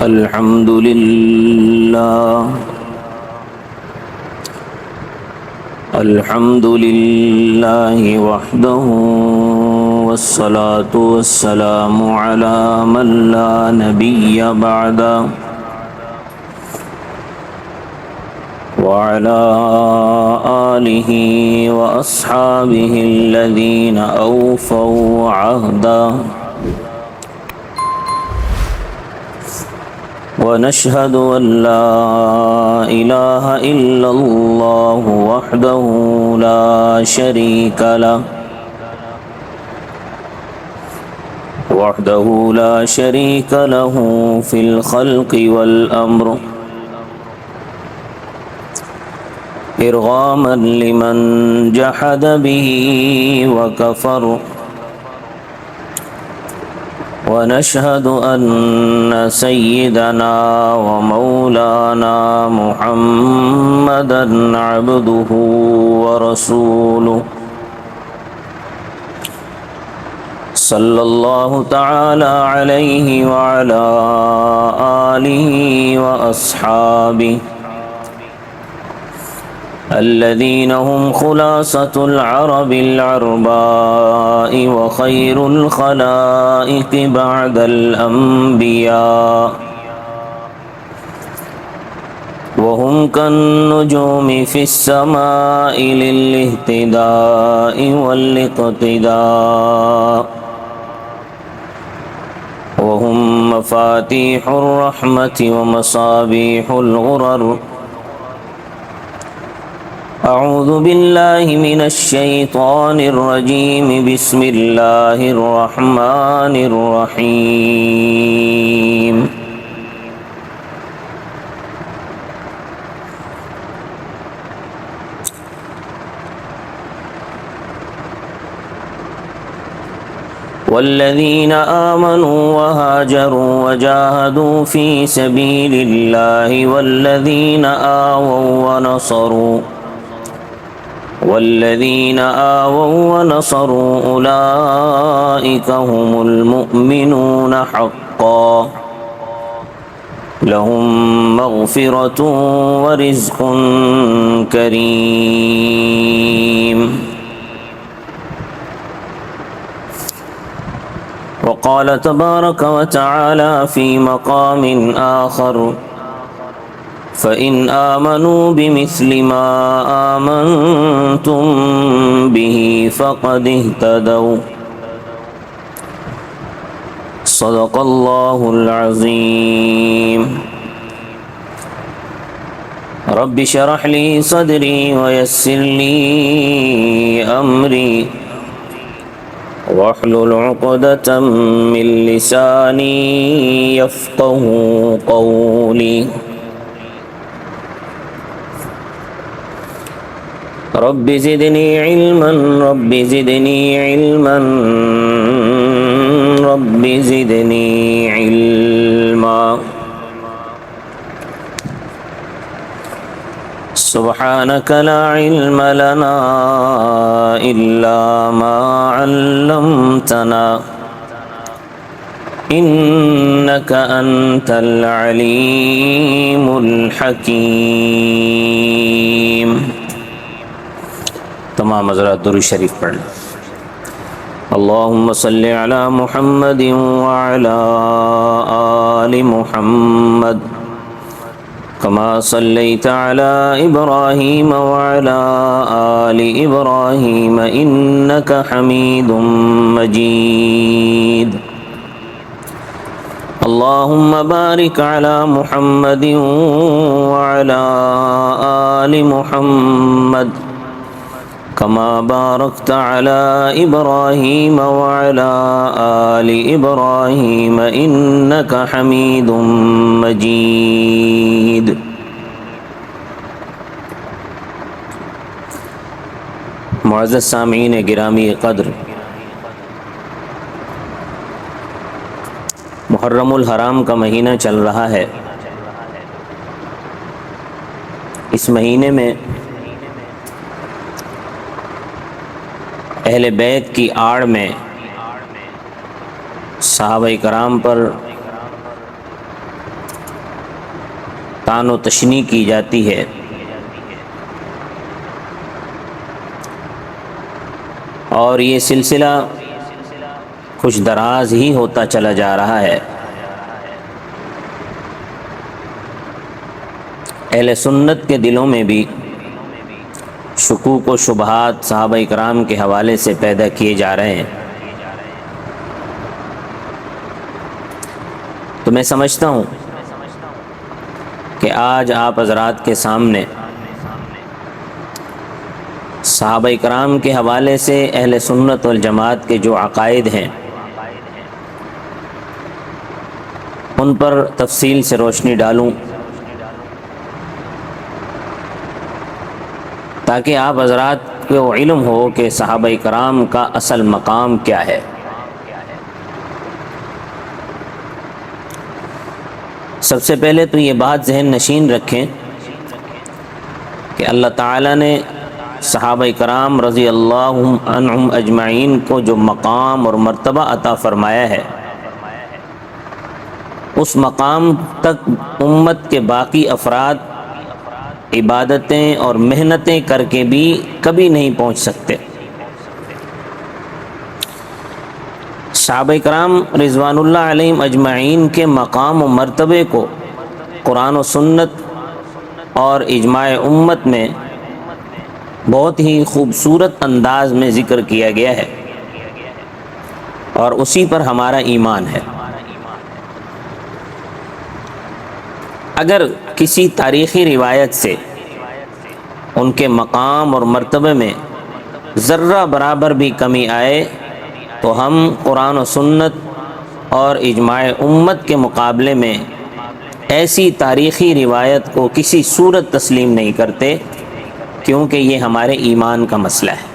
الحمد لله الحمد لله وحده والصلاة والسلام على من لا نبي بعده وعلى آله وأصحابه الذين أوفوا عهده ونشهد أن لا إله إلا الله وحده لا شريك له في الخلق والأمر إرغاما لمن جحد به وكفر ونشهد أن سيدنا ومولانا محمدا عبده ورسوله صلى الله تعالى عليه وعلى آله وأصحابه الذين هم خلاصة العرب العرباء وخير الخلائق بعد الأنبياء وهم كالنجوم في السماء للاهتداء والاقتداء وهم مفاتيح الرحمة ومصابيح الغرر أعوذ بالله من الشيطان الرجيم بسم الله الرحمن الرحيم والذين آمنوا وهاجروا وجاهدوا في سبيل الله والذين آووا ونصروا أولئك هم المؤمنون حقا لهم مغفرة ورزق كريم وقال تبارك وتعالى في مقام آخر فإن آمنوا بمثل ما آمنتم به فقد اهتدوا صدق الله العظيم رب اشرح لي صدري ويسر لي أمري واحلل عقدة من لساني يفقه قولي رب زدني علما رب زدني علما رب زدني علما سبحانك لا علم لنا إلا ما علمتنا إنك أنت العليم الحكيم تمام حضرات درود شریف پڑھ لیں اللہم صلی علی محمد وعلی آل محمد كما صليت على إبراهيم وعلى آل إبراهيم إنك حميد مجيد اللهم بارك على محمد وعلى آل محمد كما باركت على إبراهيم وعلى آل إبراهيم إنك حميد مجيد معزز سامعین گرامی قدر، محرم الحرام کا مہینہ چل رہا ہے۔ اس مہینے میں اہل بیت کی آڑ میں صحابہ کرام پر طعن و تشنیع کی جاتی ہے، اور یہ سلسلہ کچھ دراز ہی ہوتا چلا جا رہا ہے۔ اہل سنت کے دلوں میں بھی شکوک و شبہات صحابہ کرام کے حوالے سے پیدا کیے جا رہے ہیں۔ تو میں سمجھتا ہوں کہ آج آپ حضرات کے سامنے صحابہ کرام کے حوالے سے اہل سنت والجماعت کے جو عقائد ہیں ان پر تفصیل سے روشنی ڈالوں، تاکہ آپ حضرات کو علم ہو کہ صحابہ کرام کا اصل مقام کیا ہے۔ سب سے پہلے تو یہ بات ذہن نشین رکھیں کہ اللہ تعالیٰ نے صحابہ کرام رضی اللہ عنہم اجمعین کو جو مقام اور مرتبہ عطا فرمایا ہے، اس مقام تک امت کے باقی افراد عبادتیں اور محنتیں کر کے بھی کبھی نہیں پہنچ سکتے۔ صحابہ کرام رضوان اللہ علیہم اجمعین کے مقام و مرتبے کو قرآن و سنت اور اجماع امت میں بہت ہی خوبصورت انداز میں ذکر کیا گیا ہے، اور اسی پر ہمارا ایمان ہے۔ اگر کسی تاریخی روایت سے ان کے مقام اور مرتبے میں ذرہ برابر بھی کمی آئے تو ہم قرآن و سنت اور اجماع امت کے مقابلے میں ایسی تاریخی روایت کو کسی صورت تسلیم نہیں کرتے، کیونکہ یہ ہمارے ایمان کا مسئلہ ہے۔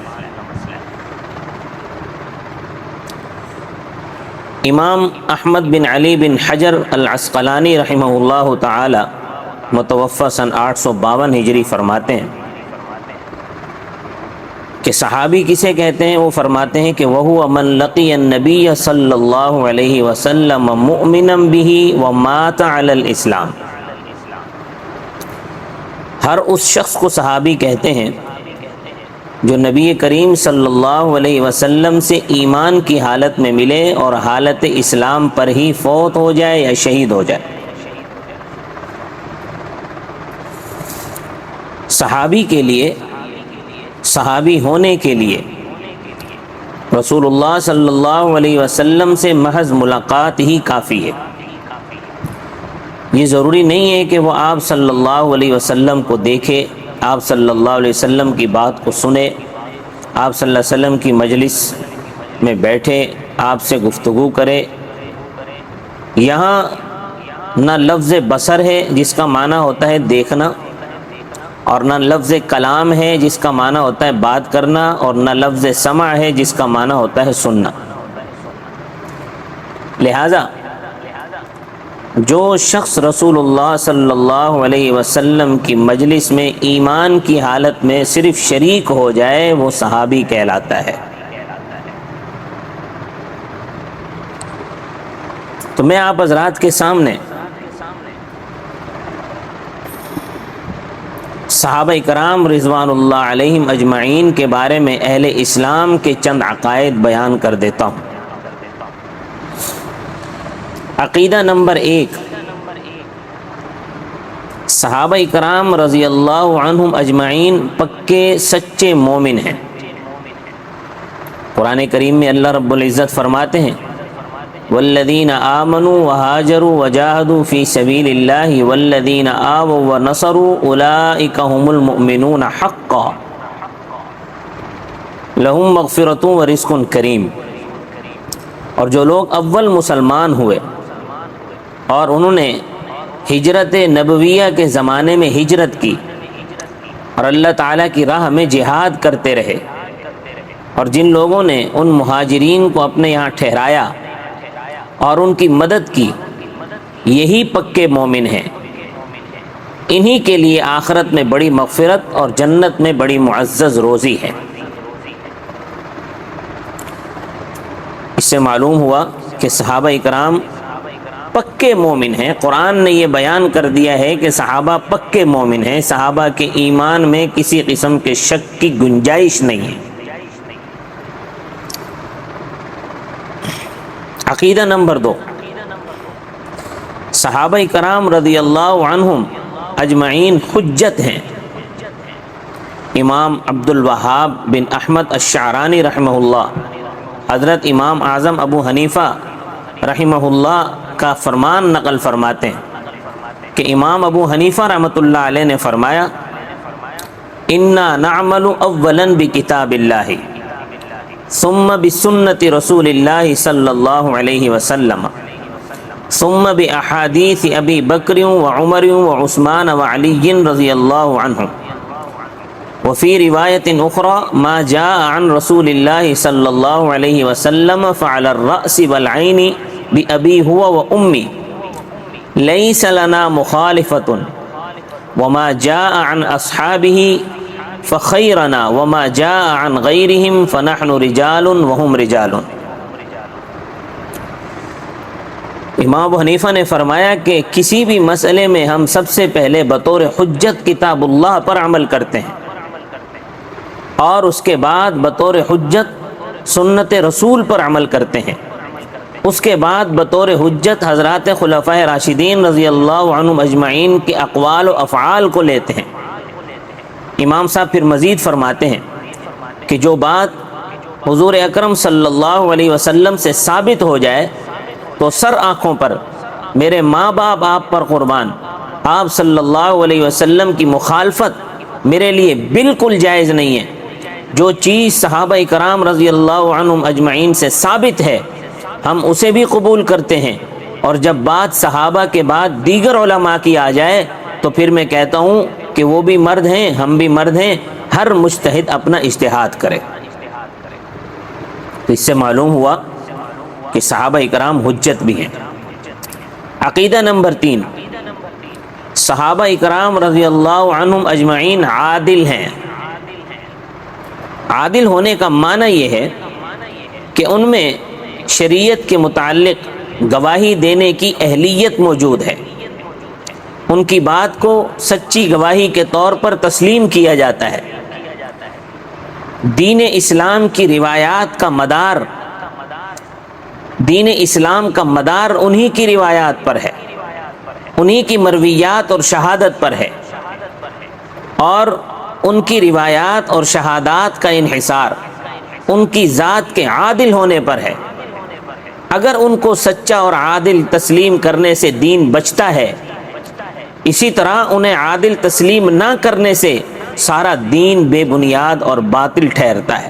امام احمد بن علی بن حجر العسقلانی رحمہ اللہ تعالی متوفی سن 852 ہجری فرماتے ہیں کہ صحابی کسے کہتے ہیں؟ وہ فرماتے ہیں کہ وَهُوَ مَنْ لَقِيَ النَّبِيَّ صلی اللہ علیہ وسلم مُؤْمِنًا بِهِ وَمَاتَ عَلَى الْإِسْلَامِ۔ ہر اس شخص کو صحابی کہتے ہیں جو نبی کریم صلی اللہ علیہ وسلم سے ایمان کی حالت میں ملے اور حالت اسلام پر ہی فوت ہو جائے یا شہید ہو جائے۔ صحابی کے لیے، صحابی ہونے کے لیے رسول اللہ صلی اللہ علیہ وسلم سے محض ملاقات ہی کافی ہے۔ یہ ضروری نہیں ہے کہ وہ آپ صلی اللہ علیہ وسلم کو دیکھے، آپ صلی اللہ علیہ وسلم کی بات کو سنے، آپ صلی اللہ علیہ وسلم کی مجلس میں بیٹھے، آپ سے گفتگو کرے۔ یہاں نہ لفظ بصر ہے جس کا معنی ہوتا ہے دیکھنا، اور نہ لفظ کلام ہے جس کا معنی ہوتا ہے بات کرنا، اور نہ لفظ سمع ہے جس کا معنی ہوتا ہے سننا۔ لہذا جو شخص رسول اللہ صلی اللہ علیہ وسلم کی مجلس میں ایمان کی حالت میں صرف شریک ہو جائے وہ صحابی کہلاتا ہے۔ تو میں آپ حضرات کے سامنے صحابہ کرام رضوان اللہ علیہم اجمعین کے بارے میں اہل اسلام کے چند عقائد بیان کر دیتا ہوں۔ عقیدہ نمبر 1، صحابہ کرام رضی اللہ عنہم اجمعین پکے سچے مومن ہیں۔ قرآن کریم میں اللہ رب العزت فرماتے ہیں والذین آمنوا وہاجروا وجاہدوا فی سبیل اللہ والذین آووا ونصروا اولئک هم المؤمنون حقا لہم مغفرۃ ورزق کریم۔ اور جو لوگ اول مسلمان ہوئے اور انہوں نے ہجرت نبویہ کے زمانے میں ہجرت کی اور اللہ تعالیٰ کی راہ میں جہاد کرتے رہے، اور جن لوگوں نے ان مہاجرین کو اپنے یہاں ٹھہرایا اور ان کی مدد کی، یہی پکے مومن ہیں۔ انہی کے لیے آخرت میں بڑی مغفرت اور جنت میں بڑی معزز روزی ہے۔ اس سے معلوم ہوا کہ صحابہ کرام پکے مومن ہیں۔ قرآن نے یہ بیان کر دیا ہے کہ صحابہ پکے مومن ہیں، صحابہ کے ایمان میں کسی قسم کے شک کی گنجائش نہیں ہے۔ عقیدہ نمبر 2، صحابہ کرام رضی اللہ عنہم اجمعین حجت ہیں۔ امام عبد الوہاب بن احمد الشعرانی رحمہ اللہ، حضرت امام اعظم ابو حنیفہ رحمہ اللہ کا فرمان نقل فرماتے ہیں کہ امام ابو حنیفہ رحمۃ اللہ علیہ نے فرمایا، انا نعمل اولا بکتاب اللہ ثم بسنت رسول اللہ صلی اللہ علیہ وسلم ثم باحادیث ابی بکر وعمر وعثمان وعلی رضی اللہ عنہم وفی روایت اخرى ما جاء عن رسول اللہ صلی اللہ علیہ وسلم فعلى الرأس والعین بأبی هو وأمی لیس لنا مخالفة وما جاء عن اصحابہ فخیرنا وما جاء عن غیرہم فنحن رجال وهم رجال۔ امام ابو حنیفہ نے فرمایا کہ کسی بھی مسئلے میں ہم سب سے پہلے بطور حجت کتاب اللہ پر عمل کرتے ہیں، اور اس کے بعد بطور حجت سنت رسول پر عمل کرتے ہیں، اس کے بعد بطور حجت حضرات خلفائے راشدین رضی اللہ عنہم اجمعین کے اقوال و افعال کو لیتے ہیں۔ امام صاحب پھر مزید فرماتے ہیں کہ جو بات حضور اکرم صلی اللہ علیہ وسلم سے ثابت ہو جائے تو سر آنکھوں پر میرے ماں باپ آپ پر قربان، آپ صلی اللہ علیہ وسلم کی مخالفت میرے لیے بالکل جائز نہیں ہے۔ جو چیز صحابہ کرام رضی اللہ عنہم اجمعین سے ثابت ہے ہم اسے بھی قبول کرتے ہیں، اور جب بات صحابہ کے بعد دیگر علماء کی آ جائے تو پھر میں کہتا ہوں کہ وہ بھی مرد ہیں، ہم بھی مرد ہیں، ہر مجتہد اپنا اجتہاد کرے۔ تو اس سے معلوم ہوا کہ صحابہ کرام حجت بھی ہیں۔ عقیدہ نمبر 3، صحابہ کرام رضی اللہ عنہم اجمعین عادل ہیں۔ عادل ہونے کا معنی یہ ہے کہ ان میں شریعت کے متعلق گواہی دینے کی اہلیت موجود ہے، ان کی بات کو سچی گواہی کے طور پر تسلیم کیا جاتا ہے۔ دین اسلام کی روایات کا مدار، دین اسلام کا مدار انہی کی روایات پر ہے، انہی کی مرویات اور شہادت پر ہے، اور ان کی روایات اور شہادات کا انحصار ان کی ذات کے عادل ہونے پر ہے۔ اگر ان کو سچا اور عادل تسلیم کرنے سے دین بچتا ہے، اسی طرح انہیں عادل تسلیم نہ کرنے سے سارا دین بے بنیاد اور باطل ٹھہرتا ہے۔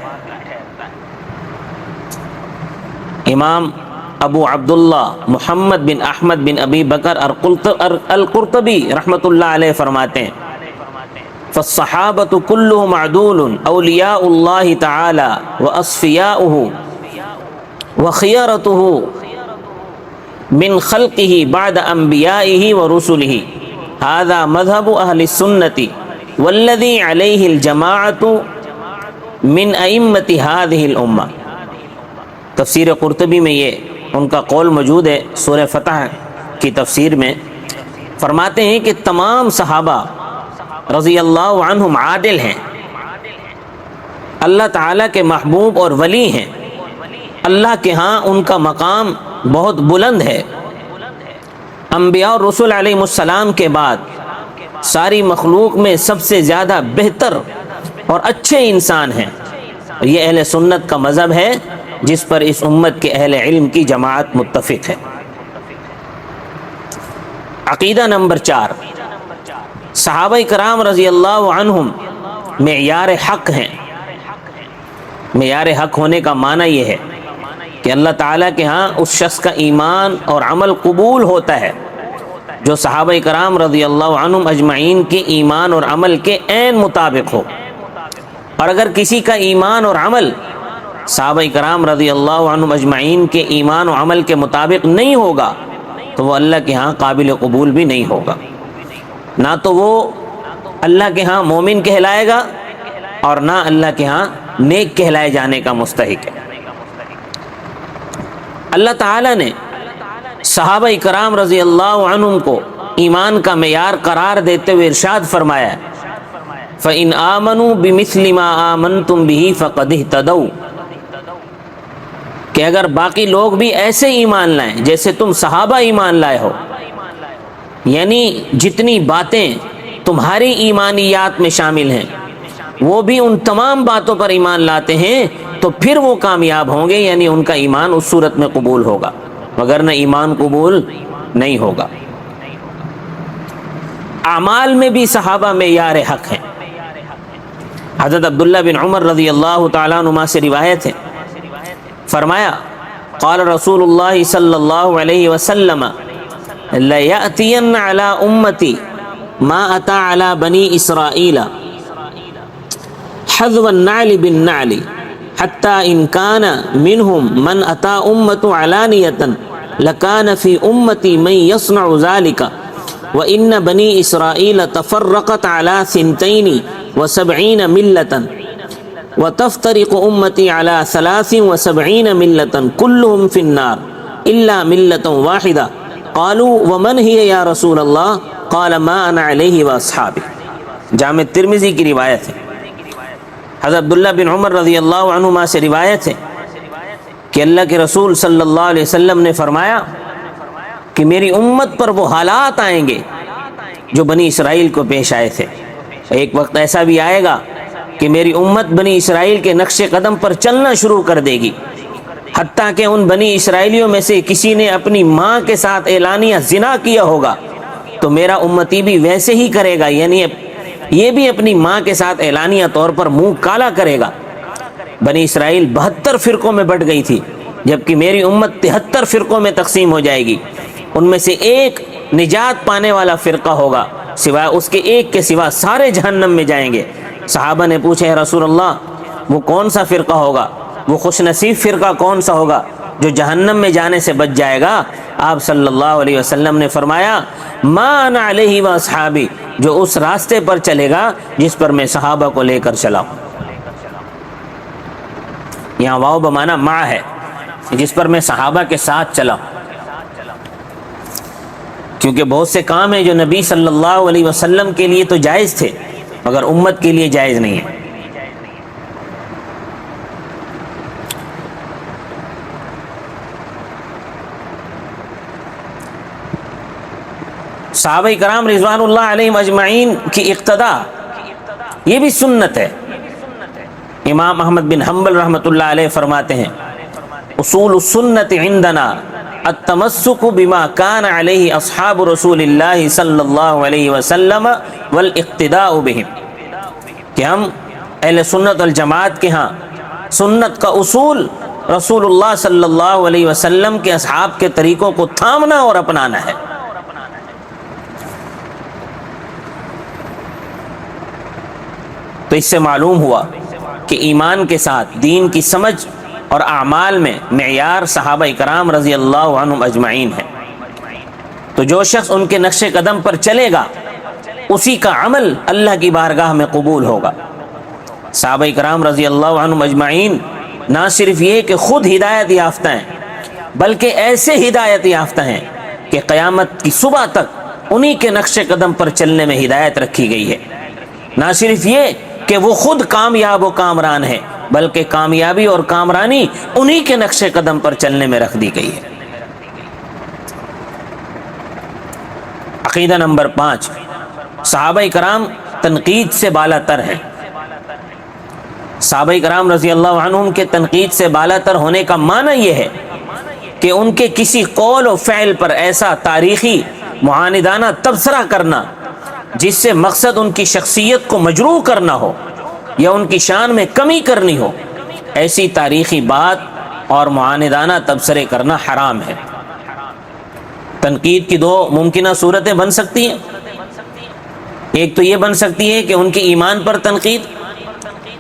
امام ابو عبداللہ محمد بن احمد بن ابی بکر القرطبی رحمۃ اللہ علیہ فرماتے ہیں، فالصحابۃ کلہم عدول اولیاء اللہ تعالی واصفیاؤہ وخیرتہ من خلقہ بعد انبیائہ ورسلہ، ھذا مذہب اہل السنۃ والذی علیہ الجماعۃ من ائمۃ ھذہ الامہ۔ تفسیر قرطبی میں یہ ان کا قول موجود ہے، سورہ فتح کی تفسیر میں فرماتے ہیں کہ تمام صحابہ رضی اللہ عنہم عادل ہیں، اللہ تعالیٰ کے محبوب اور ولی ہیں، اللہ کے ہاں ان کا مقام بہت بلند ہے۔ انبیاء اور رسول علیہ السلام کے بعد ساری مخلوق میں سب سے زیادہ بہتر اور اچھے انسان ہیں۔ یہ اہل سنت کا مذہب ہے جس پر اس امت کے اہل علم کی جماعت متفق ہے۔ عقیدہ نمبر 4، صحابہ کرام رضی اللہ عنہم معیار حق ہیں۔ معیار حق ہونے کا معنی یہ ہے کہ اللہ تعالیٰ کے ہاں اس شخص کا ایمان اور عمل قبول ہوتا ہے جو صحابہ کرام رضی اللہ عنہم اجمعین کے ایمان اور عمل کے عین مطابق ہو، اور اگر کسی کا ایمان اور عمل صحابہ کرام رضی اللہ عنہم اجمعین کے ایمان و عمل کے مطابق نہیں ہوگا تو وہ اللہ کے ہاں قابل قبول بھی نہیں ہوگا، نہ تو وہ اللہ کے ہاں مومن کہلائے گا اور نہ اللہ کے ہاں نیک کہلائے جانے کا مستحق ہے۔ اللہ تعالیٰ نے صحابہ کرام رضی اللہ عنہم کو ایمان کا معیار قرار دیتے ہوئے ارشاد فرمایا ہے فَإِنْ آمَنُوا بِمِثْلِ مَا آمَنْتُمْ بِهِ فَقَدِ اهْتَدَوْا، کہ اگر باقی لوگ بھی ایسے ایمان لائیں جیسے تم صحابہ ایمان لائے ہو، یعنی جتنی باتیں تمہاری ایمانیات میں شامل ہیں وہ بھی ان تمام باتوں پر ایمان لاتے ہیں تو پھر وہ کامیاب ہوں گے، یعنی ان کا ایمان اس صورت میں قبول ہوگا، وگرنہ ایمان قبول نہیں ہوگا۔ اعمال میں بھی صحابہ معیار حق ہیں۔ حضرت عبداللہ بن عمر رضی اللہ تعالیٰ عنہما سے روایت ہے، فرمایا قال رسول اللہ صلی اللہ علیہ وسلم لَيَأْتِيَنَّ عَلَىٰ أُمَّتِي مَا أَتَىٰ عَلَىٰ بَنِي إِسْرَائِيلَ حَذْوَ النَّعْلِ بِالنَّعْلِ حَتَّىٰ إِنْ كَانَ مِنْهُمْ مَنْ أَتَىٰ أُمَّةُ عَلَانِيَةً لَكَانَ فِي أُمَّتِي مَنْ يَصْنَعُ ذَلِكَ وَإِنَّ بَنِي إِسْرَائِيلَ تَفَرَّقَتْ عَلَىٰ 72 مِلَّةً وَتَفْتَرِقُ أُمَّتِي عَلَىٰ 73 مِلَّةً كُلُّهُمْ فِي النَّارِ إِلَّا مِلَّةً وَاحِدَةً قالوا ومن هي یا رسول اللہ قال ما انا علیہ واصحابی۔ جامع ترمذی کی روایت ہے۔ حضرت عبداللہ بن عمر رضی اللہ عنہما سے روایت ہے کہ اللہ کے رسول صلی اللہ علیہ وسلم نے فرمایا کہ میری امت پر وہ حالات آئیں گے جو بنی اسرائیل کو پیش آئے تھے۔ ایک وقت ایسا بھی آئے گا کہ میری امت بنی اسرائیل کے نقش قدم پر چلنا شروع کر دے گی، حتیٰ کہ ان بنی اسرائیلیوں میں سے کسی نے اپنی ماں کے ساتھ اعلانیہ زنا کیا ہوگا تو میرا امتی بھی ویسے ہی کرے گا، یعنی یہ بھی اپنی ماں کے ساتھ اعلانیہ طور پر منہ کالا کرے گا۔ بنی اسرائیل 72 فرقوں میں بٹ گئی تھی، جبکہ میری امت 73 فرقوں میں تقسیم ہو جائے گی۔ ان میں سے ایک نجات پانے والا فرقہ ہوگا، سوائے اس کے ایک کے سوا سارے جہنم میں جائیں گے۔ صحابہ نے پوچھا ہے رسول اللہ وہ کون سا فرقہ ہوگا، وہ خوش نصیب فرقہ کون سا ہوگا جو جہنم میں جانے سے بچ جائے گا؟ آپ صلی اللہ علیہ وسلم نے فرمایا ما انا علیہ واصحابی، جو اس راستے پر چلے گا جس پر میں صحابہ کو لے کر چلا ہوں۔ یہاں واو بمانا ما ہے، جس پر میں صحابہ کے ساتھ چلا ہوں، کیونکہ بہت سے کام ہیں جو نبی صلی اللہ علیہ وسلم کے لیے تو جائز تھے مگر امت کے لیے جائز نہیں ہے۔ صحابہ کرام رضوان اللہ علیہم اجمعین کی اقتدا یہ بھی سنت ہے۔ امام احمد بن حنبل رحمۃ اللہ علیہ فرماتے ہیں اصول السنت عندنا التمسک بما کان علیہ اصحاب رسول اللہ صلی اللہ علیہ وسلم والاقتداء بہم، کہ ہم اہل سنت والجماعت کے ہاں سنت کا اصول رسول اللہ صلی اللہ علیہ وسلم کے اصحاب کے طریقوں کو تھامنا اور اپنانا ہے۔ تو اس سے معلوم ہوا کہ ایمان کے ساتھ دین کی سمجھ اور اعمال میں معیار صحابہ کرام رضی اللہ عنہم اجمعین ہے۔ تو جو شخص ان کے نقش قدم پر چلے گا اسی کا عمل اللہ کی بارگاہ میں قبول ہوگا۔ صحابہ کرام رضی اللہ عنہم اجمعین نہ صرف یہ کہ خود ہدایت یافتہ ہیں بلکہ ایسے ہدایت یافتہ ہیں کہ قیامت کی صبح تک انہی کے نقش قدم پر چلنے میں ہدایت رکھی گئی ہے۔ نہ صرف یہ کہ وہ خود کامیاب و کامران ہے بلکہ کامیابی اور کامرانی انہی کے نقش قدم پر چلنے میں رکھ دی گئی ہے۔ عقیدہ نمبر 5، صحابہ کرام تنقید سے بالا تر ہیں۔ صحابہ کرام رضی اللہ عنہم کے تنقید سے بالا تر ہونے کا معنی یہ ہے کہ ان کے کسی قول و فعل پر ایسا تاریخی معاندانہ تبصرہ کرنا جس سے مقصد ان کی شخصیت کو مجروح کرنا ہو یا ان کی شان میں کمی کرنی ہو، ایسی تاریخی بات اور معاندانہ تبصرے کرنا حرام ہے۔ تنقید کی 2 ممکنہ صورتیں بن سکتی ہیں۔ ایک تو یہ بن سکتی ہے کہ ان کے ایمان پر تنقید،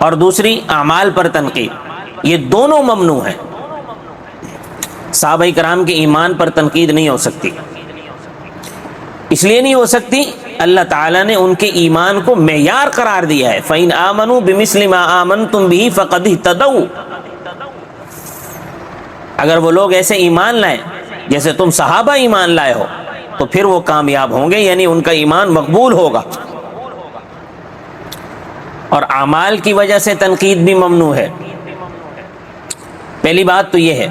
اور دوسری اعمال پر تنقید۔ یہ دونوں ممنوع ہیں۔ صحابہ کرام کے ایمان پر تنقید نہیں ہو سکتی، اس لیے نہیں ہو سکتی اللہ تعالیٰ نے ان کے ایمان کو معیار قرار دیا ہے فَإِنْ آمَنُوا بِمِثْلِ مَا آمَنْتُمْ بِهِ فَقَدْ اهْتَدَوْا۔ اگر وہ لوگ ایسے ایمان لائیں جیسے تم صحابہ ایمان لائے ہو تو پھر وہ کامیاب ہوں گے، یعنی ان کا ایمان مقبول ہوگا۔ اور اعمال کی وجہ سے تنقید بھی ممنوع ہے۔ پہلی بات تو یہ ہے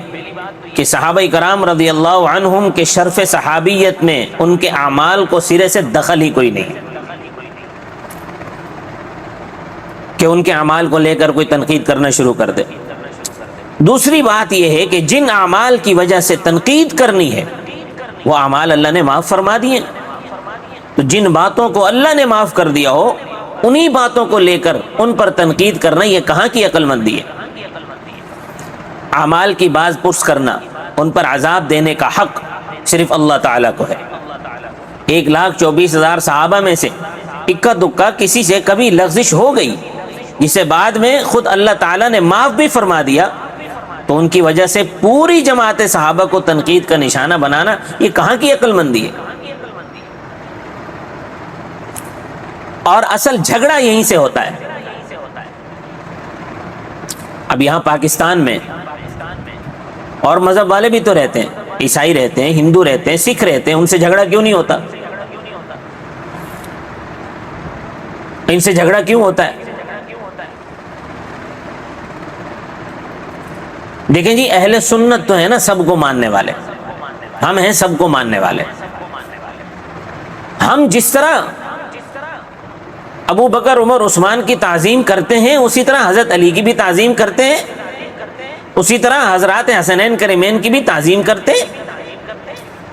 کہ صحابہ کرام رضی اللہ عنہم کے شرف صحابیت میں ان کے اعمال کو سرے سے دخل ہی کوئی نہیں کہ ان کے اعمال کو لے کر کوئی تنقید کرنا شروع کر دے۔ دوسری بات یہ ہے کہ جن اعمال کی وجہ سے تنقید کرنی ہے وہ اعمال اللہ نے معاف فرما دیے، تو جن باتوں کو اللہ نے معاف کر دیا ہو انہی باتوں کو لے کر ان پر تنقید کرنا یہ کہاں کی عقل مندی ہے؟ اعمال کی باز پرس کرنا، ان پر عذاب دینے کا حق صرف اللہ تعالیٰ کو ہے۔ 1,24,000 صحابہ میں سے اکا دکا کسی سے کبھی لغزش ہو گئی جسے بعد میں خود اللہ تعالیٰ نے معاف بھی فرما دیا، تو ان کی وجہ سے پوری جماعت صحابہ کو تنقید کا نشانہ بنانا یہ کہاں کی عقل مندی ہے؟ اور اصل جھگڑا یہیں سے ہوتا ہے۔ اب یہاں پاکستان میں اور مذہب والے بھی تو رہتے ہیں، عیسائی رہتے ہیں، ہندو رہتے ہیں، سکھ رہتے ہیں، ان سے جھگڑا کیوں نہیں ہوتا؟ ان سے جھگڑا کیوں ہوتا ہے؟ دیکھیں جی، اہل سنت تو ہے نا سب کو ماننے والے، ہم ہیں سب کو ماننے والے۔ ہم جس طرح ابو بکر عمر عثمان کی تعظیم کرتے ہیں اسی طرح حضرت علی کی بھی تعظیم کرتے ہیں، اسی طرح حضرات حسنین کریمین کی بھی تعظیم کرتے ہیں۔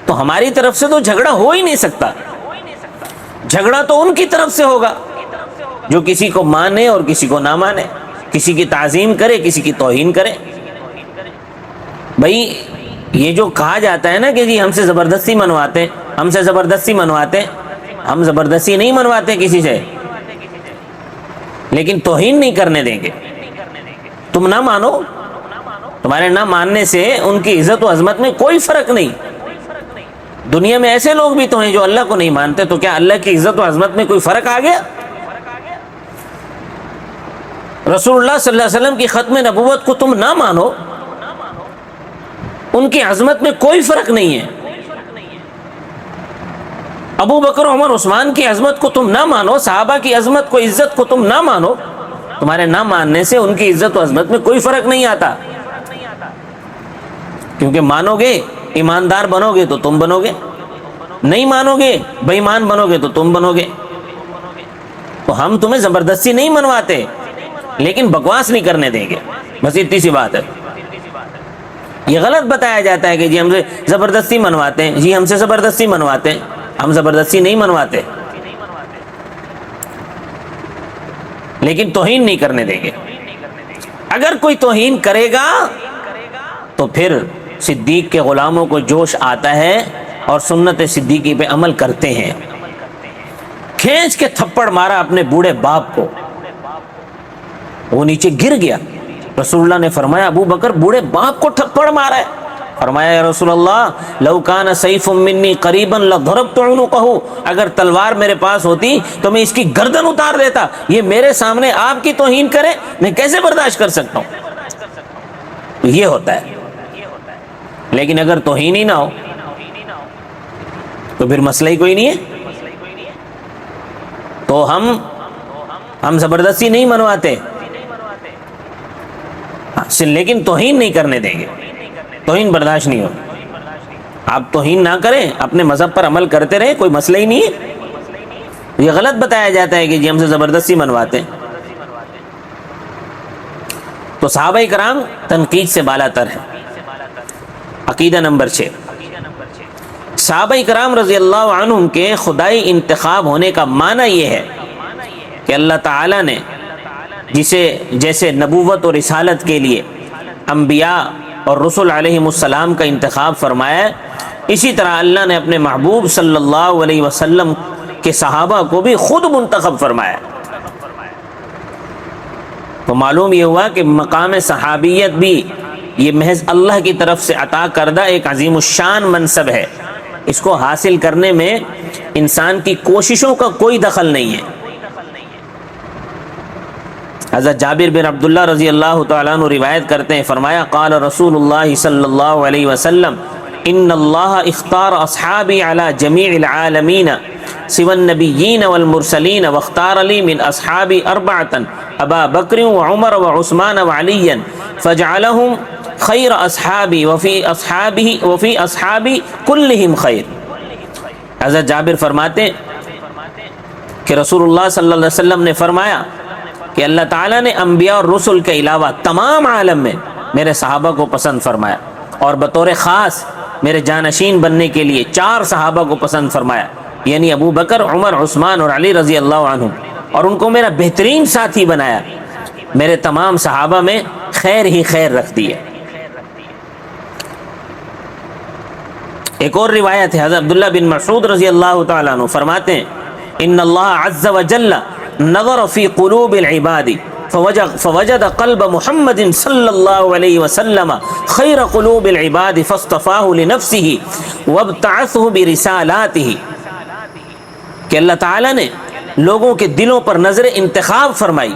تو ہماری طرف سے تو جھگڑا ہو ہی نہیں سکتا، جھگڑا تو ان کی طرف سے ہوگا جو کسی کو مانے اور کسی کو نہ مانے، کسی کی تعظیم کرے کسی کی توہین کرے۔ بھائی یہ جو کہا جاتا ہے نا کہ جی ہم سے زبردستی منواتے، ہم سے زبردستی منواتے، ہم زبردستی نہیں منواتے کسی سے، لیکن توہین نہیں کرنے دیں گے۔ تم نہ مانو، تمہارے نہ ماننے سے ان کی عزت و عظمت میں کوئی فرق نہیں۔ دنیا میں ایسے لوگ بھی تو ہیں جو اللہ کو نہیں مانتے، تو کیا اللہ کی عزت و عظمت میں کوئی فرق آ گیا؟ رسول اللہ صلی اللہ علیہ وسلم کی ختم نبوت کو تم نہ مانو، ان کی عظمت میں کوئی فرق نہیں ہے۔ ابو بکر عمر عثمان کی عظمت کو تم نہ مانو، صحابہ کی عظمت کو عزت کو تم نہ مانو، تمہارے نہ ماننے سے ان کی عزت و عظمت میں کوئی فرق نہیں آتا، کیونکہ مانو گے ایماندار بنو گے تو تم بنو گے، نہیں مانو گے بے ایمان بنو گے تو تم بنو گے۔ تو ہم تمہیں زبردستی نہیں منواتے، لیکن بکواس نہیں کرنے دیں گے، بس اتنی سی بات ہے۔ یہ غلط بتایا جاتا ہے کہ جی ہم سے زبردستی منواتے ہیں، جی ہم سے زبردستی منواتے ہیں، ہم زبردستی نہیں منواتے، لیکن توہین نہیں کرنے دیں گے۔ اگر کوئی توہین کرے گا تو پھر صدیق کے غلاموں کو جوش آتا ہے اور سنت صدیقی پہ عمل کرتے ہیں۔ کھینچ کے تھپڑ مارا اپنے بوڑھے باپ کو، وہ نیچے گر گیا۔ رسول اللہ نے فرمایا ابو بکر بوڑھے باپ کو تھپڑ مارا ہے؟ فرمایا یا رسول اللہ لو کان سیف منی قریبا لضربت عنقہ، اگر تلوار میرے پاس ہوتی تو میں اس کی گردن اتار دیتا، یہ میرے سامنے آپ کی توہین کرے، میں کیسے برداشت کر سکتا ہوں؟ تو یہ ہوتا ہے۔ لیکن اگر توہین ہی نہ ہو تو پھر مسئلہ ہی کوئی نہیں ہے۔ تو ہم زبردستی نہیں منواتے، لیکن توہین نہیں کرنے دیں گے، توہین برداشت نہیں ہوگی۔ آپ توہین نہ کریں، اپنے مذہب پر عمل کرتے رہیں، کوئی مسئلہ ہی نہیں ہے۔ یہ غلط بتایا جاتا ہے کہ جی ہم سے زبردستی منواتے ہیں۔ تو صحابہ کرام تنقید سے بالا تر ہے۔ عقیدہ نمبر 6، صحابہ کرام رضی اللہ عنہم کے خدائی انتخاب ہونے کا معنی یہ ہے کہ اللہ تعالیٰ نے جیسے نبوت اور رسالت کے لیے انبیاء اور رسول علیہم السلام کا انتخاب فرمایا، اسی طرح اللہ نے اپنے محبوب صلی اللہ علیہ وسلم کے صحابہ کو بھی خود منتخب فرمایا۔ تو معلوم یہ ہوا کہ مقام صحابیت بھی یہ محض اللہ کی طرف سے عطا کردہ ایک عظیم الشان منصب ہے، اس کو حاصل کرنے میں انسان کی کوششوں کا کوئی دخل نہیں ہے۔ حضرت جابر بن عبداللہ رضی اللہ تعالیٰ عنہ روایت کرتے ہیں، فرمایا قال رسول اللہ صلی اللہ علیہ وسلم ان اللہ اختار اصحابی علی جمیع العالمین سوى النبیین والمرسلین واختار لی من اصحابی اربعۃ ابا بکر وعمر وعثمان وعلیا فجعلهم خیر اصحابی وفی اصحابی کلہم خیر۔ حضرت جابر فرماتے ہیں کہ رسول اللہ صلی اللہ علیہ وسلم نے فرمایا کہ اللہ تعالیٰ نے انبیاء اور رسل کے علاوہ تمام عالم میں میرے صحابہ کو پسند فرمایا، اور بطور خاص میرے جانشین بننے کے لیے 4 صحابہ کو پسند فرمایا، یعنی ابو بکر، عمر، عثمان اور علی رضی اللہ عنہم، اور ان کو میرا بہترین ساتھی بنایا۔ میرے تمام صحابہ میں خیر ہی خیر رکھ دی ہے۔ ایک اور روایت ہے، حضرت عبداللہ بن مسعود رضی اللہ تعالیٰ عنہ فرماتے ہیں ان اللہ عز وجل نظر فی قلوب العباد فوجد قلب محمد صلی اللہ علیہ وسلم خیر قلوب العباد فاصطفاہ لنفسہ وابتعثہ برسالاتہ، کہ اللہ تعالیٰ نے لوگوں کے دلوں پر نظر انتخاب فرمائی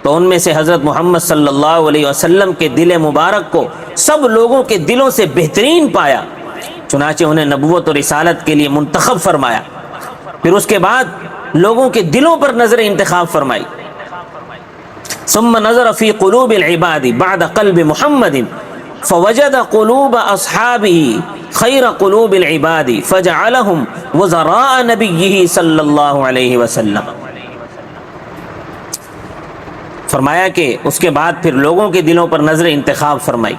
تو ان میں سے حضرت محمد صلی اللہ علیہ وسلم کے دل مبارک کو سب لوگوں کے دلوں سے بہترین پایا، چنانچہ انہیں نبوت اور رسالت کے لیے منتخب فرمایا۔ پھر اس کے بعد لوگوں کے دلوں پر نظر انتخاب فرمائی۔ ثم نظر فی قلوب العباد بعد قلب محمد فوجد قلوب اصحابہ خیر قلوب العباد فجعلہم وزراء نبیہ صلی اللہ علیہ وسلم۔ فرمایا کہ اس کے بعد پھر لوگوں کے دلوں پر نظر انتخاب فرمائی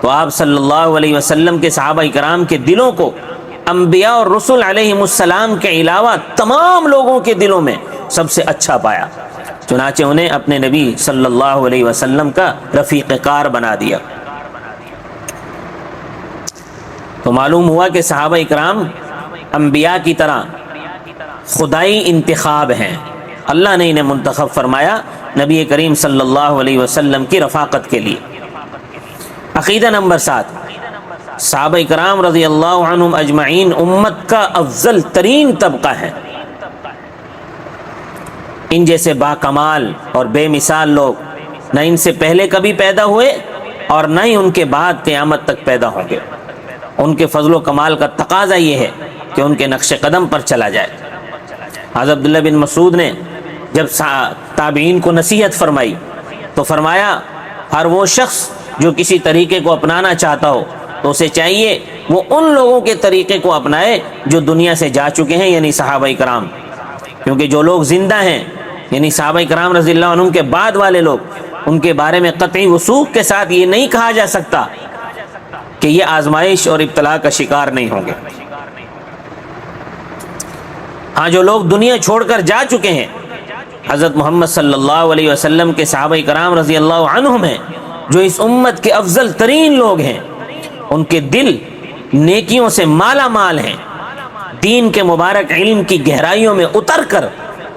تو آپ صلی اللہ علیہ وسلم کے صحابہ کرام کے دلوں کو انبیاء اور رسل علیہم السلام کے علاوہ تمام لوگوں کے دلوں میں سب سے اچھا پایا، چنانچہ انہیں اپنے نبی صلی اللہ علیہ وسلم کا رفیق کار بنا دیا۔ تو معلوم ہوا کہ صحابہ کرام انبیاء کی طرح خدائی انتخاب ہیں، اللہ نے انہیں منتخب فرمایا نبی کریم صلی اللہ علیہ وسلم کی رفاقت کے لیے۔ عقیدہ نمبر 7، صحابہ کرام رضی اللہ عنہم اجمعین امت کا افضل ترین طبقہ ہے۔ ان جیسے با کمال اور بے مثال لوگ نہ ان سے پہلے کبھی پیدا ہوئے اور نہ ہی ان کے بعد قیامت تک پیدا ہوں گے۔ ان کے فضل و کمال کا تقاضا یہ ہے کہ ان کے نقش قدم پر چلا جائے۔ حضرت عبداللہ بن مسعود نے جب تابعین کو نصیحت فرمائی تو فرمایا ہر وہ شخص جو کسی طریقے کو اپنانا چاہتا ہو تو اسے چاہیے وہ ان لوگوں کے طریقے کو اپنائے جو دنیا سے جا چکے ہیں، یعنی صحابہ کرام، کیونکہ جو لوگ زندہ ہیں یعنی صحابہ کرام رضی اللہ عنہم کے بعد والے لوگ، ان کے بارے میں قطعی وثوق کے ساتھ یہ نہیں کہا جا سکتا کہ یہ آزمائش اور ابتلا کا شکار نہیں ہوں گے۔ ہاں جو لوگ دنیا چھوڑ کر جا چکے ہیں، حضرت محمد صلی اللہ علیہ وسلم کے صحابہ کرام رضی اللہ عنہم ہیں، جو اس امت کے افضل ترین لوگ ہیں، ان کے دل نیکیوں سے مالا مال ہیں، دین کے مبارک علم کی گہرائیوں میں اتر کر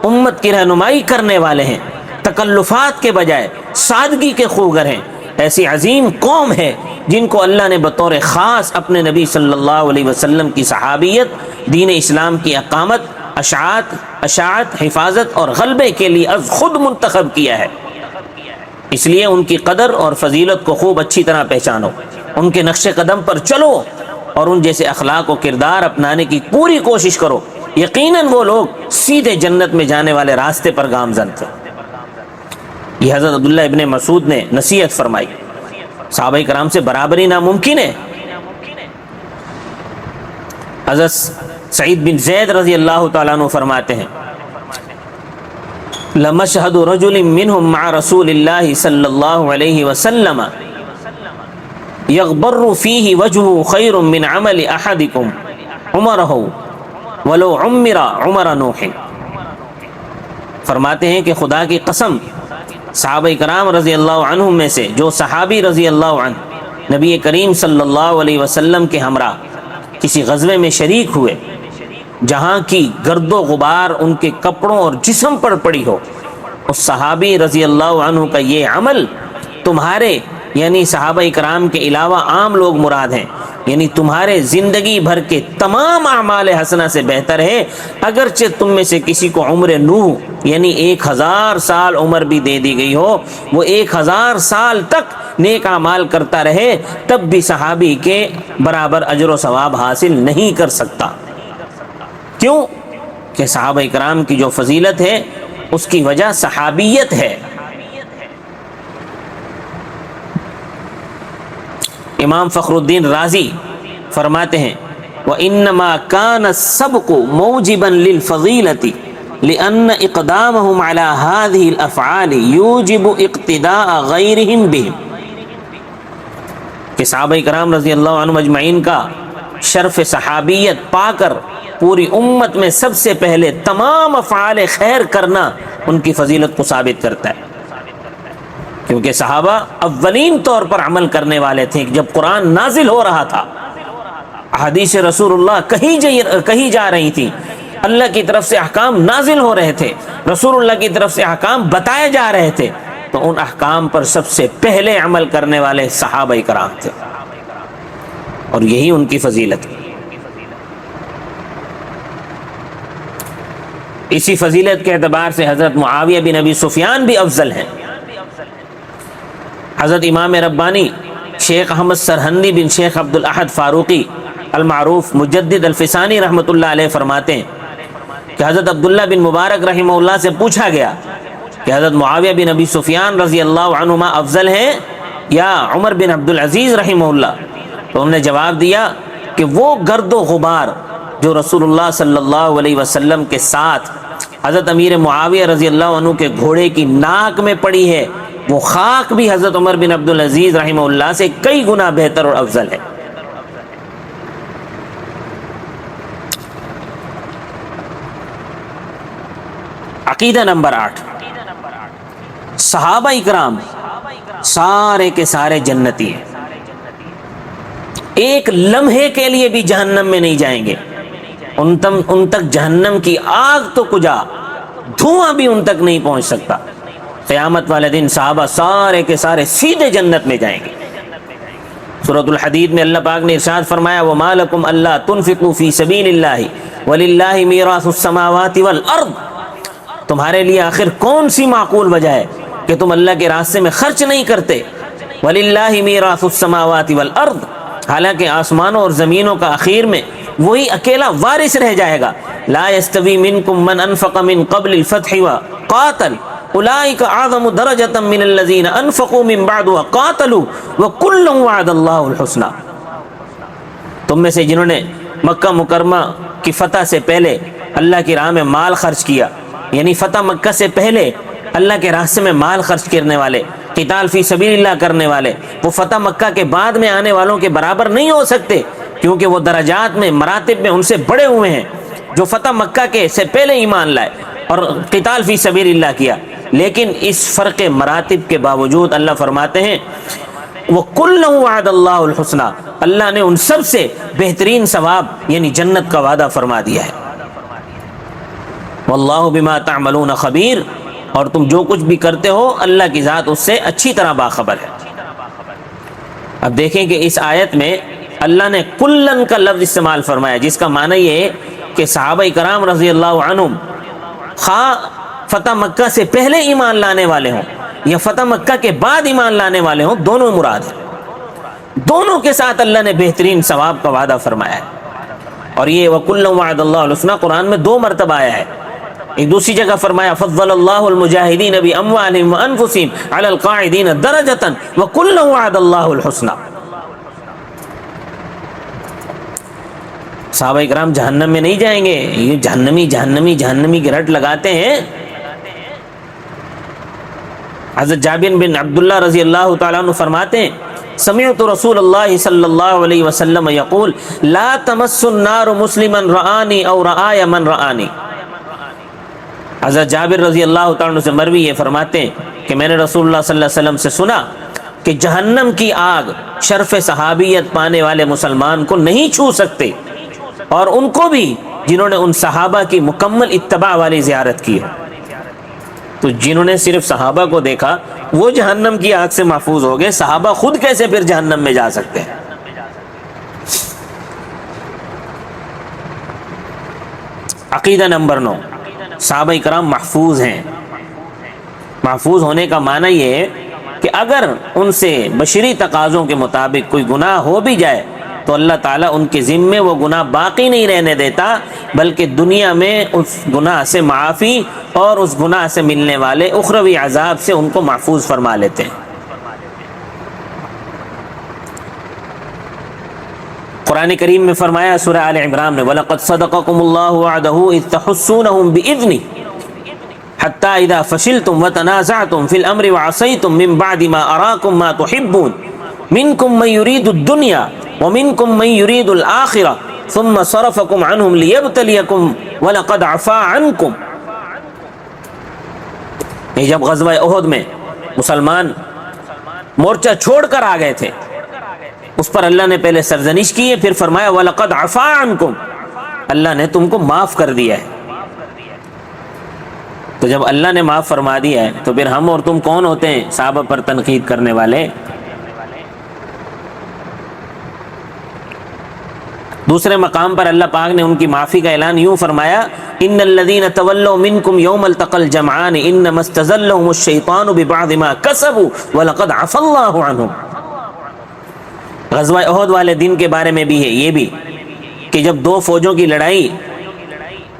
امت کی رہنمائی کرنے والے ہیں، تکلفات کے بجائے سادگی کے خوگر ہیں۔ ایسی عظیم قوم ہے جن کو اللہ نے بطور خاص اپنے نبی صلی اللہ علیہ وسلم کی صحابیت، دین اسلام کی اقامت، اشاعت، حفاظت اور غلبے کے لیے از خود منتخب کیا ہے۔ اس لیے ان کی قدر اور فضیلت کو خوب اچھی طرح پہچانو، ان کے نقش قدم پر چلو اور ان جیسے اخلاق و کردار اپنانے کی پوری کوشش کرو، یقیناً وہ لوگ سیدھے جنت میں جانے والے راستے پر گامزن تھے۔ یہ حضرت عبداللہ ابن مسعود نے نصیحت فرمائی۔ صحابہ کرام سے برابری ناممکن ہے۔ حضرت سعید بن زید رضی اللہ تعالیٰ عنہ فرماتے ہیں لمشہد رجل منہم مع رسول اللہ صلی اللہ علیہ وسلم یغبر فیہ وجہ خیر من عمل احدکم عمرہ ولو عمر عمر نوح۔ فرماتے ہیں کہ خدا کی قسم، صحابہ کرام رضی اللہ عنہم میں سے جو صحابی رضی اللہ عنہ نبی کریم صلی اللہ علیہ وسلم کے ہمراہ کسی غزوے میں شریک ہوئے، جہاں کی گرد و غبار ان کے کپڑوں اور جسم پر پڑی ہو، اس صحابی رضی اللہ عنہ کا یہ عمل تمہارے یعنی صحابہ کرام کے علاوہ عام لوگ مراد ہیں، یعنی تمہارے زندگی بھر کے تمام اعمال حسنہ سے بہتر ہے، اگرچہ تم میں سے کسی کو عمر نوح یعنی 1000 سال عمر بھی دے دی گئی ہو، وہ 1000 سال تک نیک اعمال کرتا رہے تب بھی صحابی کے برابر اجر و ثواب حاصل نہیں کر سکتا۔ کیوں؟ کہ صحابہ کرام کی جو فضیلت ہے اس کی وجہ صحابیت ہے۔ امام فخر الدین رازی فرماتے ہیں وَإِنَّمَا كَانَ السَّبْقُ مُوجِبًا لِلْفَضِيلَةِ لِأَنَّ إِقْدَامَهُمْ عَلَى هَذِهِ الْأَفْعَالِ يُوجِبُ اقتداء غَيْرِهِمْ بِهِمْ، کہ صحابہ کرام رضی اللہ عنہم اجمعین کا شرف صحابیت پا کر پوری امت میں سب سے پہلے تمام افعال خیر کرنا ان کی فضیلت کو ثابت کرتا ہے، کیونکہ صحابہ اولین طور پر عمل کرنے والے تھے۔ جب قرآن نازل ہو رہا تھا، احادیث رسول اللہ کہی جا رہی تھی، اللہ کی طرف سے احکام نازل ہو رہے تھے، رسول اللہ کی طرف سے احکام بتائے جا رہے تھے، تو ان احکام پر سب سے پہلے عمل کرنے والے صحابہ کرام تھے، اور یہی ان کی فضیلت ہے۔ اسی فضیلت کے اعتبار سے حضرت معاویہ بن ابی سفیان بھی افضل ہیں۔ حضرت امام ربانی شیخ احمد سرہندی بن شیخ عبد الاحد فاروقی المعروف مجدد الفسانی رحمۃ اللہ علیہ فرماتے ہیں کہ حضرت عبداللہ بن مبارک رحمہ اللہ سے پوچھا گیا کہ حضرت معاویہ بن ابی سفیان رضی اللہ عنہما افضل ہیں یا عمر بن عبد العزیز رحمہ اللہ، تو انہوں نے جواب دیا کہ وہ گرد و غبار جو رسول اللہ صلی اللہ علیہ وسلم کے ساتھ حضرت امیر معاویہ رضی اللہ عنہ کے گھوڑے کی ناک میں پڑی ہے، وہ خاک بھی حضرت عمر بن عبد العزیز رحمہ اللہ سے کئی گنا بہتر اور افضل ہے۔ عقیدہ نمبر 8، صحابہ اکرام سارے کے سارے جنتی ہیں، ایک لمحے کے لیے بھی جہنم میں نہیں جائیں گے، ان تک جہنم کی آگ تو کجا دھواں بھی ان تک نہیں پہنچ سکتا۔ قیامت والے دن صحابہ سارے کے سارے سیدھے جنت میں جائیں گے۔ سورۃ الحدید میں اللہ پاک نے ارشاد فرمایا وَمَا لَكُمْ أَلَّا تُنْفِقُوا فِي سَبِيلِ اللَّهِ وَلِلَّهِ مِيرَاثُ السَّمَاوَاتِ وَالْأَرْضِ، تمہارے لیے آخر کون سی معقول وجہ ہے کہ تم اللہ کے راستے میں خرچ نہیں کرتے؟ وَلِلَّهِ مِيرَاثُ السَّمَاوَاتِ وَالْأَرْضِ، حالانکہ آسمانوں اور زمینوں کا آخر میں وہی اکیلا وارث رہ جائے گا۔ لا يستوي منكم من انفق من قبل الفتح وقاتل اولئک اعظم درجة من الذين انفقوا من بعد وقاتلوا وكلا وعد الله الحسنى، تم میں سے جنہوں نے مکہ مکرمہ کی فتح سے پہلے اللہ کی راہ میں مال خرچ کیا، یعنی فتح مکہ سے پہلے اللہ کے راستے میں مال خرچ کرنے والے، قتال فی سبیل اللہ کرنے والے، وہ فتح مکہ کے بعد میں آنے والوں کے برابر نہیں ہو سکتے، کیونکہ وہ درجات میں مراتب میں ان سے بڑے ہوئے ہیں جو فتح مکہ کے سے پہلے ایمان لائے اور قتال فی سبیل اللہ کیا۔ لیکن اس فرق مراتب کے باوجود اللہ فرماتے ہیں وَكُلًّا وَعَدَ اللَّهُ الْحُسْنَى، اللہ نے ان سب سے بہترین ثواب یعنی جنت کا وعدہ فرما دیا ہے۔ وَاللَّهُ بِمَا تَعْمَلُونَ خَبِيرٌ، اور تم جو کچھ بھی کرتے ہو اللہ کی ذات اس سے اچھی طرح باخبر ہے۔ اب دیکھیں کہ اس آیت میں اللہ نے کلن کا لفظ استعمال فرمایا، جس کا معنی یہ ہے کہ صحابہ کرام رضی اللہ عنہم خواہ فتح مکہ سے پہلے ایمان لانے والے ہوں یا فتح مکہ کے بعد ایمان لانے والے ہوں، دونوں مراد ہیں، دونوں کے ساتھ اللہ نے بہترین ثواب کا وعدہ فرمایا ہے۔ اور یہ وَكُلًّا وَعَدَ اللَّهُ الْحُسْنَى قرآن میں 2 مرتبہ آیا ہے، ایک دوسری جگہ فرمایا فضل اللہ المجاہدین باموالہم وانفسہم علی القاعدین درجۃ وکلا وعد اللہ الحسنى۔ صحابہ کرام جہنم میں نہیں جائیں گے، یہ جہنمی جہنمی جہنمی کی رٹ لگاتے ہیں۔ حضرت جابر بن عبداللہ رضی اللہ تعالیٰ عنہ فرماتے ہیں سمعت رسول اللہ صلی اللہ علیہ وسلم یقول لا تمس النار مسلما رآنی او رآی من رآنی۔ حضرت جابر رضی اللہ تعالیٰ عنہ سے مروی یہ فرماتے ہیں کہ میں نے رسول اللہ صلی اللہ علیہ وسلم سے سنا کہ جہنم کی آگ شرف صحابیت پانے والے مسلمان کو نہیں چھو سکتے، اور ان کو بھی جنہوں نے ان صحابہ کی مکمل اتباع والی زیارت کی ہے۔ تو جنہوں نے صرف صحابہ کو دیکھا وہ جہنم کی آگ سے محفوظ ہو گئے، صحابہ خود کیسے پھر جہنم میں جا سکتے ہیں؟ عقیدہ نمبر 9، صحابہ کرام محفوظ ہیں۔ محفوظ ہونے کا معنی یہ ہے کہ اگر ان سے بشری تقاضوں کے مطابق کوئی گناہ ہو بھی جائے تو اللہ تعالیٰ ان کے ذمے وہ گناہ باقی نہیں رہنے دیتا، بلکہ دنیا میں اس گناہ سے معافی اور اس گناہ سے ملنے والے اخروی عذاب سے ان کو محفوظ فرما لیتے ہیں۔ قرآن کریم میں فرمایا سورہ آل عمران میں وَلَقَدْ صَدَقَكُمُ اللَّهُ وَعْدَهُ إِذْ تَحُسُّونَهُم بِإِذْنِهِ حَتَّى إِذَا فَشِلْتُمْ وَتَنَازَعْتُمْ فِي الْأَمْرِ وَعَصَيْتُمْ مِنْ بَعْدِ مَا أَرَاكُمْ مَا تُحِبُّونَ مِنْكُمْ مَنْ يُرِيدُ الدُّنْيَا وَمِنْكُمْ مَنْ يُرِيدُ الْآخِرَةَ ثُمَّ صَرَفَكُمْ عَنْهُمْ لِيَبْتَلِيَكُمْ وَلَقَدْ عَفَا عَنْكُمْ۔ یہ جب غزوہ احد میں مسلمان مورچہ چھوڑ کر آ گئے تھے، اس پر اللہ نے پہلے سرزنش کی ہے، پھر فرمایا وَلَقَدْ عَفَا عَنْكُمْ، اللہ نے تم کو معاف کر دیا ہے۔ تو جب اللہ نے معاف فرما دیا ہے تو پھر ہم اور تم کون ہوتے ہیں صحابہ پر تنقید کرنے والے؟ دوسرے مقام پر اللہ پاک نے ان کی معافی کا اعلان یوں فرمایا ان الذین تولوا منکم یوم التقى الجمعان انما استزلهم الشیطان ببعض ما کسبوا ولقد عفا اللہ عنهم۔ غزوہ احد والے دن کے بارے میں بھی ہے یہ بھی کہ جب دو فوجوں کی لڑائی،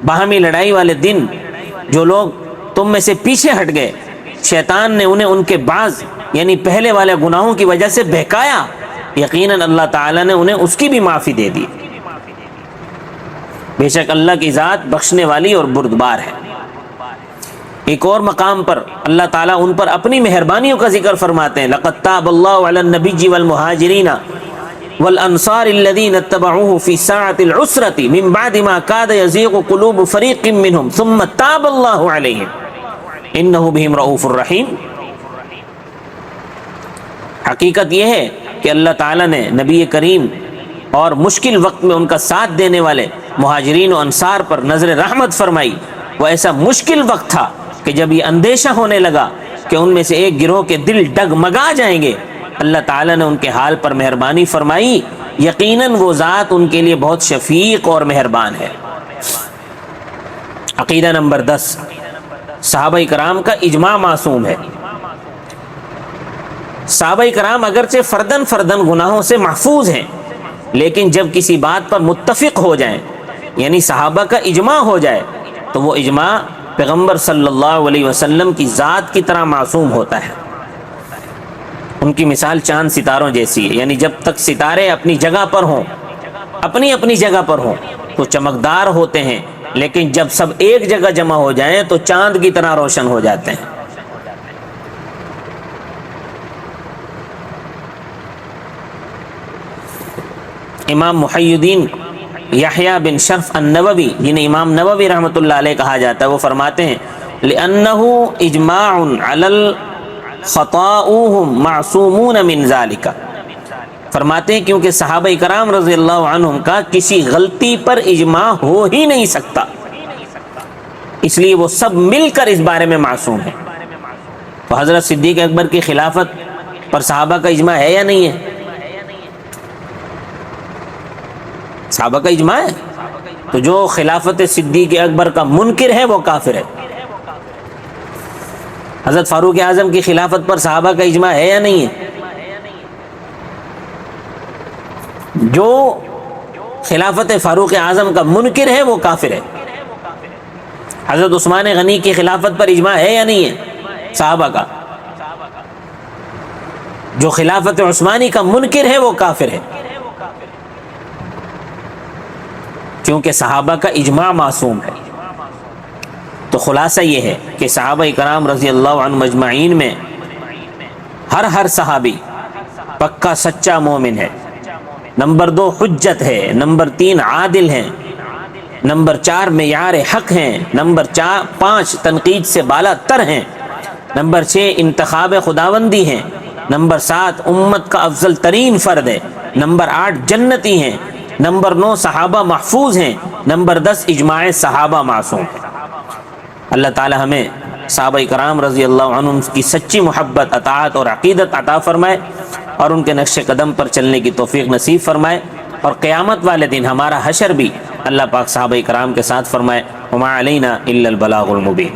باہمی لڑائی والے دن جو لوگ تم میں سے پیچھے ہٹ گئے، شیطان نے انہیں ان کے بعض یعنی پہلے والے گناہوں کی وجہ سے بہکایا، یقیناً اللہ تعالیٰ نے انہیں اس کی بھی معافی دے دی۔ بے شک اللہ کی ذات بخشنے والی اور بردبار ہے۔ ایک اور مقام پر اللہ تعالیٰ ان پر اپنی مہربانیوں کا ذکر فرماتے ہیں لقد تاب اللہ علی النبی والمہاجرین والانصار الذین اتبعوه فی ساعة العسرة من بعد ما کاد یزیغ قلوب فریق منهم ثم تاب اللہ علیہم انہ بہم رؤوف الرحیم۔ حقیقت یہ ہے کہ اللہ تعالیٰ نے نبی کریم اور مشکل وقت میں ان کا ساتھ دینے والے مہاجرین و انصار پر نظر رحمت فرمائی۔ وہ ایسا مشکل وقت تھا کہ جب یہ اندیشہ ہونے لگا کہ ان میں سے ایک گروہ کے دل ڈگمگا جائیں گے، اللہ تعالیٰ نے ان کے حال پر مہربانی فرمائی، یقیناً وہ ذات ان کے لیے بہت شفیق اور مہربان ہے۔ عقیدہ نمبر 10، صحابہ کرام کا اجماع معصوم ہے۔ صحابہ کرام اگرچہ فردن فردن گناہوں سے محفوظ ہیں، لیکن جب کسی بات پر متفق ہو جائیں یعنی صحابہ کا اجماع ہو جائے تو وہ اجماع پیغمبر صلی اللہ علیہ وسلم کی ذات کی طرح معصوم ہوتا ہے۔ ان کی مثال چاند ستاروں جیسی ہے، یعنی جب تک ستارے اپنی جگہ پر ہوں، اپنی اپنی جگہ پر ہوں تو چمکدار ہوتے ہیں، لیکن جب سب ایک جگہ جمع ہو جائیں تو چاند کی طرح روشن ہو جاتے ہیں۔ امام محی الدین یحییٰ بن شرف النووی، جنہیں امام نووی رحمۃ اللہ علیہ کہا جاتا ہے، وہ فرماتے ہیں لِأَنَّهُ إِجْمَاعٌ عَلَى الْخَطَاؤُهُمْ مَعْصُومُونَ مِنْ ذَلِكَ، فرماتے ہیں کیونکہ صحابہ کرام رضی اللہ عنہم کا کسی غلطی پر اجماع ہو ہی نہیں سکتا، اس لیے وہ سب مل کر اس بارے میں معصوم ہیں۔ تو حضرت صدیق اکبر کی خلافت پر صحابہ کا اجماع ہے یا نہیں ہے؟ صحابہ کا اجماع ہے، تو جو خلافت صدیق اکبر کا منکر ہے وہ کافر ہے۔ حضرت فاروق اعظم کی خلافت پر صحابہ کا اجماع ہے یا نہیں ہے؟ جو خلافت فاروق اعظم کا منکر ہے وہ کافر ہے۔ حضرت عثمان غنی کی خلافت پر اجماع ہے یا نہیں ہے صحابہ کا؟ جو خلافت عثمانی کا منکر ہے وہ کافر ہے، کیونکہ صحابہ کا اجماع معصوم ہے۔ تو خلاصہ یہ ہے کہ صحابہ کرام رضی اللہ عنہ مجمعین میں ہر صحابی پکا سچا مومن ہے، نمبر 2 حجت ہے، نمبر 3 عادل ہیں، نمبر 4 معیار حق ہیں، نمبر 5 تنقید سے بالا تر ہیں، نمبر 6 انتخاب خداوندی ہیں، نمبر 7 امت کا افضل ترین فرد ہے، نمبر 8 جنتی ہیں، نمبر 9 صحابہ محفوظ ہیں، نمبر 10 اجماع صحابہ معصوم ہے۔ اللہ تعالی ہمیں صحابہ کرام رضی اللہ عنہم کی سچی محبت، اطاعت اور عقیدت عطا فرمائے اور ان کے نقش قدم پر چلنے کی توفیق نصیب فرمائے، اور قیامت والے دن ہمارا حشر بھی اللہ پاک صحابہ کرام کے ساتھ فرمائے۔ وما علینا الا البلاغ المبین۔